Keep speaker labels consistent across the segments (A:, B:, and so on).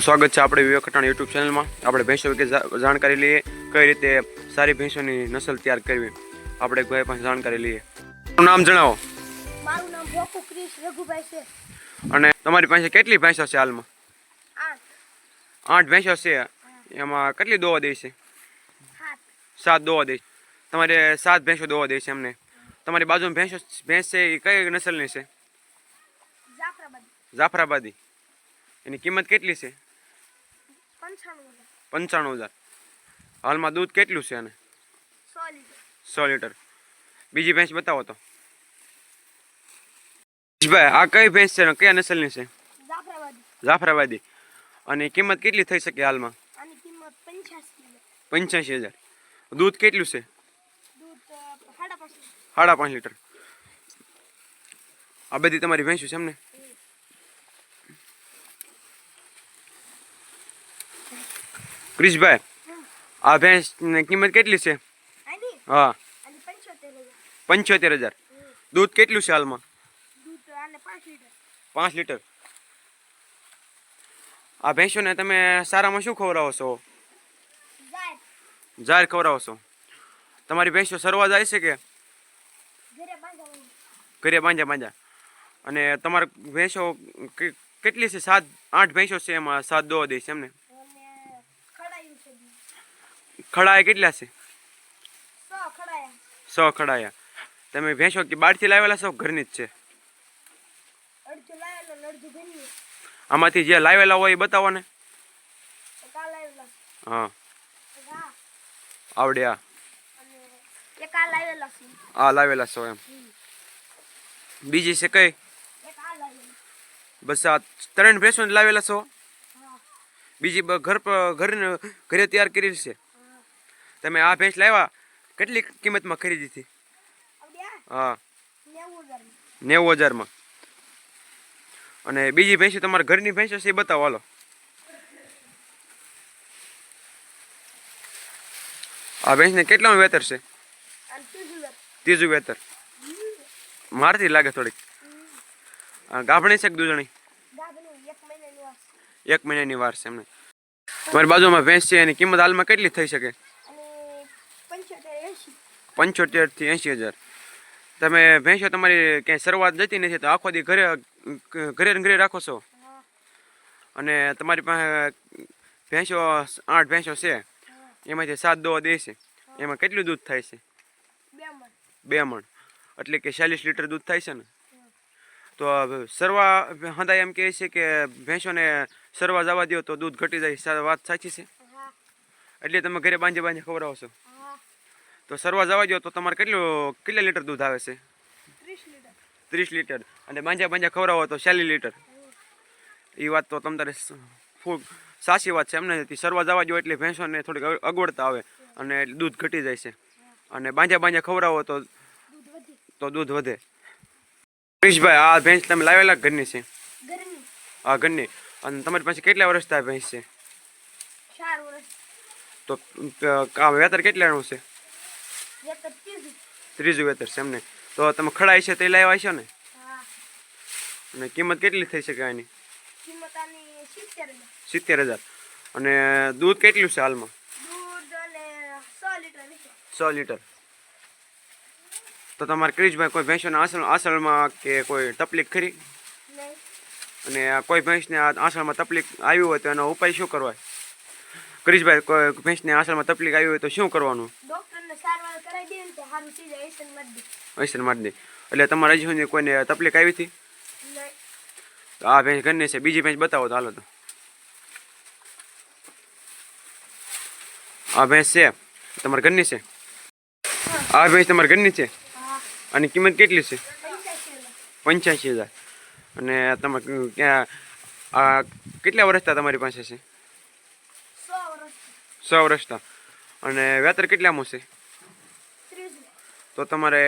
A: સ્વાગત છે આપણે વિવેક કટાણા યુટ્યુબ ચેનલમાં। આપણે ભેંસો વિશે જાણકારી લઈએ, કઈ રીતે સારી ભેંસોની નસલ તૈયાર કરવી, આપણે એક ભાઈ પાસે જાણકારી લઈએ। તમારું નામ જણાવો।
B: મારું નામ ભોકુ ક્રિશ રઘુભાઈ છે।
A: અને તમારી પાસે કેટલી ભેંસો છે હાલમાં? 8 ભેંસો છે। એમાં કેટલી દોવા દે છે? 7 દોવા દે છે। તમારે 7 ભેંસો દોવા દે છે એમને। તમારી બાજુમાં ભેંસ છે એ કઈ નસલની છે? જાફરાબાદી। એની કિંમત કેટલી છે? 95,000। હાલમાં દૂધ કેટલું છે? અને 100 લીટર। બીજી ભેંસ બતાવો તો। ભાઈ આ કઈ ભેંસ છે, કયા નસલની છે? જાફરાબાદી। અને કિંમત કેટલી થઈ શકે હાલમાં? 85,000। દૂધ કેટલું છે? 5.5 લીટર। આ બધી તમારી ભેંસો છે એમને? ક્રિશભાઈ આ ભેંસ ની કિંમત કેટલી છે? હા 75,000। દૂધ કેટલું છે હાલમાં? 5 લીટર। આ ભેંસોને તમે સારામાં શું ખવડાવો છો? જાર ખવડાવો છો। તમારી ભેંસો સરવા જાય છે કે ઘરે બાંધ્યા? અને તમારે ભેંસો કેટલી છે? 7-8 ભેંસો છે, એમાં 7 દોવા દે છે એમને? ખડાયા કેટલા છે? 100 ખડાયા। તમે ભેંસો કે બહારથી લાવેલા છો, ઘરની જ છે? આમાંથી જે લાવેલા હોય એ બતાવો ને। હા આવડે। આ લાવેલા છો એમ? બીજી છે કઈ? બસ આ 3 ભેંસો લાવેલા છો? બીજી ઘરે તૈયાર કરી છે? તમે આ ભેંસ લાવ્યા કેટલી કિંમતમાં ખરીદી હતી? હા 90,000 માં। અને બીજી ભેંસો તમારા ઘરની ભેંસો છે એ બતાવો હાલો। આ ભેંસને કેટલાનું વેતર છે? 3જું વેતર। મારથી લાગે થોડીક। ગાભણી છે કે દૂધણી? 1 મહિનાની વાર છે એમને। તમારી બાજુમાં ભેંસ છે, એની કિંમત હાલમાં કેટલી થઈ શકે? 75 થી 80,000। તમે ભેંસો તમારી ક્યાંય શરૂઆત જતી નથી તો આખો દી ઘરે રાખો છો? અને તમારી પાસે ભેંસો 8 ભેંસો છે, એમાંથી 7 દોવા દે છે, એમાં કેટલું દૂધ થાય છે? 2 મણ। એટલે કે 40 લીટર દૂધ થાય છે ને? તો સરવા હંધાય એમ કહે છે કે ભેંસોને સરવા જવા દો તો દૂધ ઘટી જાય, વાત સાચી છે? એટલે તમે ઘરે બાંધે ખવડાવો છો? તો સરવા જવા દો તો તમારે કેટલા લીટર દૂધ આવે છે? 30 લીટર। અને બાંધ્યા ખવડાવો તો 40 લીટર। એ વાત તો તમારે સાચી વાત છે એમને? સરવા જવા દો એટલે ભેંસોને થોડીક અગવડતા આવે અને દૂધ ઘટી જાય છે। અને બાંધ્યા ખવડાવો તો દૂધ વધે। ક્રિશભાઈ આ ભેંસ તમે લાવેલા ઘરની છે? હા ઘરની। અને તમારી પાસે કેટલા વર્ષથી આ ભેંસ છે?
B: 4 વર્ષ।
A: તો વેતર કેટલાનું છે? 3જું વેતર છે એમને? તો તમે ખડાઈ છે તે લાવ્યા છો ને? અને કિંમત કેટલી થઈ શકે આની? 70,000। અને દૂધ કેટલું છે હાલમાં? 100 લીટર। તો તમારે ક્રિશભાઈ કોઈ ભેંસોના આસળમાં કે કોઈ તકલીફ ખરી? અને કોઈ ભેંસને આસળમાં તકલીફ આવી હોય તો એનો ઉપાય શું કરવાય? ક્રિશભાઈ કોઈ ભેંસને આસળમાં તકલીફ આવી હોય તો શું કરવાનું? અસર મારી દે। એટલે તમારે હજી સુધી કોઈને તકલીફ આવી હતી? તો આ ભેંસ ઘરની છે। બીજી ભેંસ બતાવો તો હાલો। તો આ ભેંસ છે તમારા ઘરની છે? આ ભેંસ તમારા ઘરની છે? અને કિંમત કેટલી છે? 85,000। અને તમે ક્યાં કેટલા વર્ષથી તમારી પાસે છે? 100 વર્ષથી। અને વેતર કેટલામાં છે? તો તમારે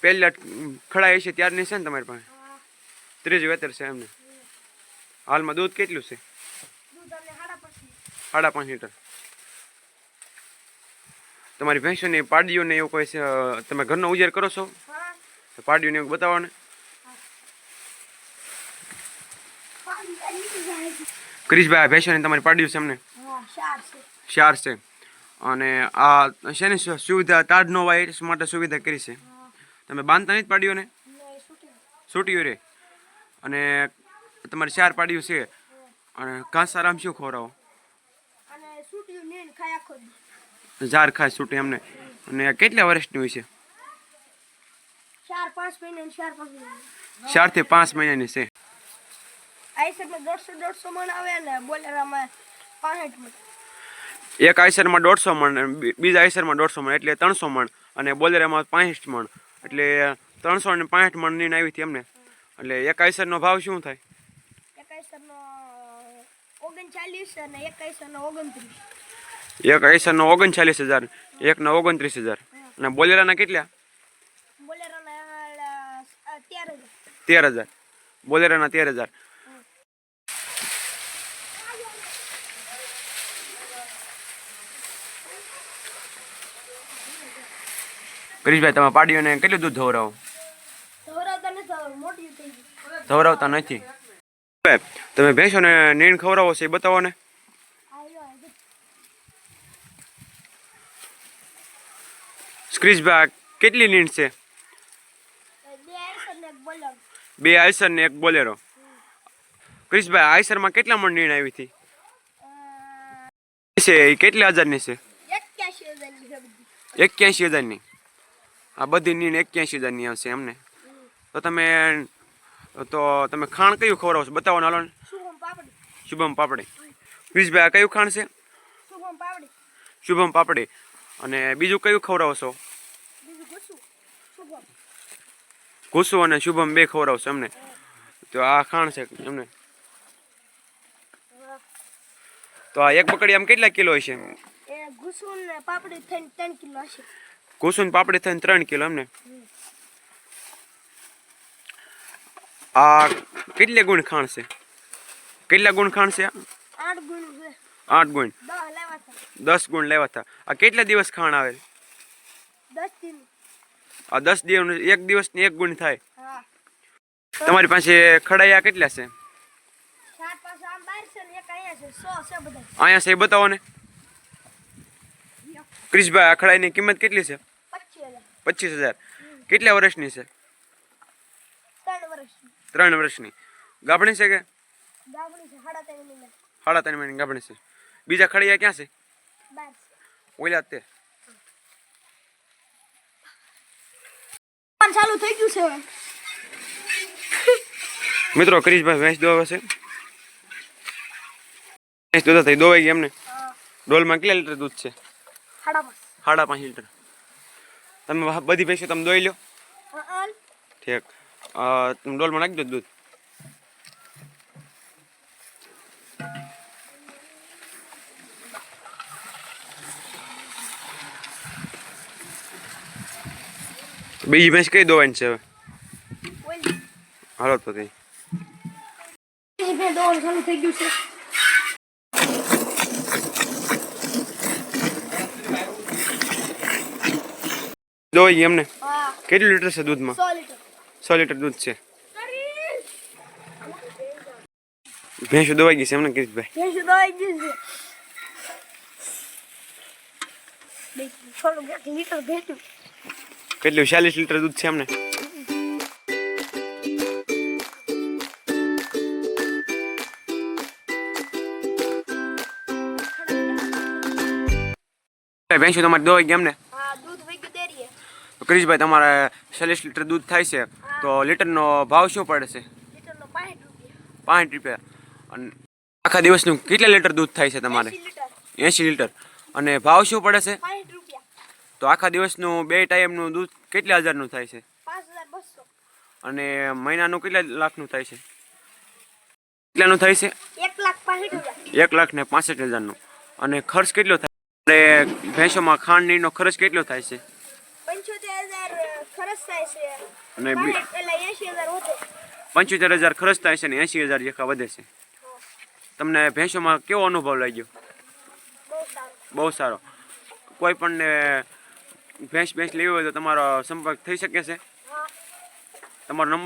A: પહેલા ખડાઈ છે ત્યારની છે ને તમારી પાસે? 3જું વેતર છે એમને? હાલમાં દૂધ કેટલું છે? 5.5 લીટર। તમારી ભેંસોની પાડીઓને એવું કોઈ તમે ઘરનો ઉજેર કરો છો? પાડીઓને એવું બતાવો ને। ક્રિશભાઈ આ ભેંસોને તમારી પાડ્યું છે એમને
B: હા 4 છે.
A: 4 છે અને આ શેની સુવિધા તાડનો વાયરસ માટે સુવિધા કરી છે
B: હા
A: તમે બાંધતા નથી પાડ્યું ને
B: ને શૂટિંગ.
A: છૂટ્યું રે અને તમારે 4 પાડ્યું છે અને ઘાસચારામાં શું ખવડાવો
B: અને શૂટિંગ નીણ ખાય આખો દી.
A: ઝાર ખાય છૂટી એમને અને કેટલા વર્ષની હોય છે
B: 4-5 મહિના 4-5 મહિના.
A: 4 થી 5 મહિનાની છે
B: આઈસરમાં 150 મણ આવે ને બોલેરામાં 65 મણ.
A: એક આઈસરમાં 150 મણ અને બીજા આઈસરમાં 150 મણ એટલે 300 મણ અને બોલેરામાં 65 મણ એટલે 365 મણ નીણ આવી હતી એમને એટલે એક આઈસરનો ભાવ શું થાય
B: એક આઈસરનો 39 અને એક આઈસરનો 29.
A: એક આઈસરનો 39,000 એકનો 29,000 અને બોલેરાના કેટલા
B: બોલેરાના 13,000.
A: 13,000 બોલેરાના 13,000 કરીશભાઈ તમે પાડીઓને કેટલું દૂધ ધવરાવો
B: ધવરાવતા નથી હવે મોટી થઈ ગઈ.
A: ધવરાવતા નથી તમે ભેંસોને નીણ ખવડાવો છો એ બતાવો ને
B: આવ્યો.
A: ક્રિશભાઈ કેટલી નીણ છે
B: 2 આઈસર ને એક બોલેરો.
A: 2 આઈસર ને એક બોલેરો ક્રિશભાઈ આઈસરમાં કેટલા મણ નીણ આવી હતી છે એ કેટલા હજારની છે
B: 81,000 ની છે બધી.
A: 81,000ની આ બધી નીણ 81,000ની આવશે એમને તો તમે ખાણ કયું ખવડાવો છો બતાવો ને હાલો ને
B: શુભમ પાપડી.
A: શુભમ પાપડી ક્રિશભાઈ આ કયું ખાણ છે
B: શુભમ પાપડી.
A: શુભમ પાપડી અને બીજું કયું ખવડાવો છો
B: બીજું ગુસ્સું. શુભમ.
A: ઘુસુ અને શુભમ 2 ખવડાવો છો એમને તો આ ખાણ છે એમને તો આ એક પકડી આમ કેટલા કિલો હશે
B: એ ગુસ્સું ને પાપડી થઈને 3 કિલો હશે.
A: ઘુસુ ને પાપડી થઈને 3 કિલો એમને આ કેટલે ગુણ ખાણ છે કેટલા ગુણ ખાણ છે
B: 8 ગુણ છે.
A: 8 ગુણ
B: 10 લેવા હતા.
A: 10 ગુણ લેવા હતા આ કેટલા દિવસ ખાણ આવે
B: 10 દિન.
A: આ 10 દિવસ એક દિવસની 1 ગુણ થાય
B: હા.
A: તમારી પાસે ખડાયા કેટલા છે
B: 4-5 આમ બહાર છે ને એક અહીંયા છે. 100 છે બધા.
A: અહીંયા છે એ બતાવો ને ક્રિશભાઈ આ ખડાઈની કિંમત કેટલી છે
B: 25,000.
A: 25,000 કેટલા વર્ષની છે
B: 3 વર્ષની.
A: 3 વર્ષની ગાભણી છે કે
B: ગામડી છે 3.5 મહિના.
A: 3.5 મહિનાની ગાભણી છે બીજા ખડિયા ક્યાં છે
B: બહાર છે.
A: ઓલા તે
B: ચાલુ થઈ ગયું છે હવે.
A: મિત્રો ક્રિશભાઈ ભેંસ દોવે છે ભેંસ દોતા થઈ દોવાઈ ગઈ એમને
B: હા.
A: ડોલમાં કેટલા લીટર દૂધ છે
B: 5.5.
A: 5.5 લીટર તમે બધી ભેંસો તમે દોઈ લો
B: હા.
A: ઠીક તમે ડોલમાં નાખી દો દૂધ બીજી ભેંસ કઈ દોવાની છે હવે
B: ઓલી.
A: હાલો તો કઈ
B: એ બે દોડ ચાલુ થઈ ગયું છે.
A: દોઈ એમને
B: હા.
A: કેટલું લીટર છે દૂધમાં
B: 100 લીટર.
A: 100 લીટર દૂધ છે ભેંસો દોવાઈ ગઈ છે એમને કિરીટભાઈ
B: ભેંસું દોવાઈ ગયું છે. થોડું લીટર ભેટું.
A: કેટલું 40 લીટર દૂધ છે એમને ભેંસો તમારે દોવાઈ ગઈ એમને
B: હા દૂધ વહી ગયું દેરીએ.
A: તો ક્રિશભાઈ તમારે 40 લીટર દૂધ થાય છે તો લીટરનો ભાવ શું પડે છે
B: લીટરનો 65 રૂપિયા.
A: 5 રૂપિયા અને આખા દિવસનું કેટલા લીટર દૂધ થાય છે તમારે
B: 80 લીટર.
A: 80 લીટર અને ભાવ શું પડે છે
B: 65 રૂપિયા.
A: તો આખા દિવસનું 2 ટાઈમનું દૂધ કેટલા હજારનું થાય છે
B: 5,200.
A: અને મહિનાનું કેટલા લાખનું થાય છે કેટલાનું થાય છે
B: 1,65,000.
A: 1,65,000નું અને ખર્ચ કેટલો થાય અને ભેંસોમાં ખાંડનીનો ખર્ચ કેટલો થાય છે
B: 75,000 ખર્ચ થાય છે.
A: અને
B: એટલે 80,000 વધે.
A: 75,000 ખર્ચ થાય છે ને 80,000 જેટલા વધે છે તમને ભેંસોમાં કેવો અનુભવ લાગ્યો
B: બહુ સારું.
A: બહુ સારો કોઈ પણ ભેંસ લેવી હોય તો તમારો સંપર્ક થઈ શકે છે
B: હા.
A: તમારો નંબર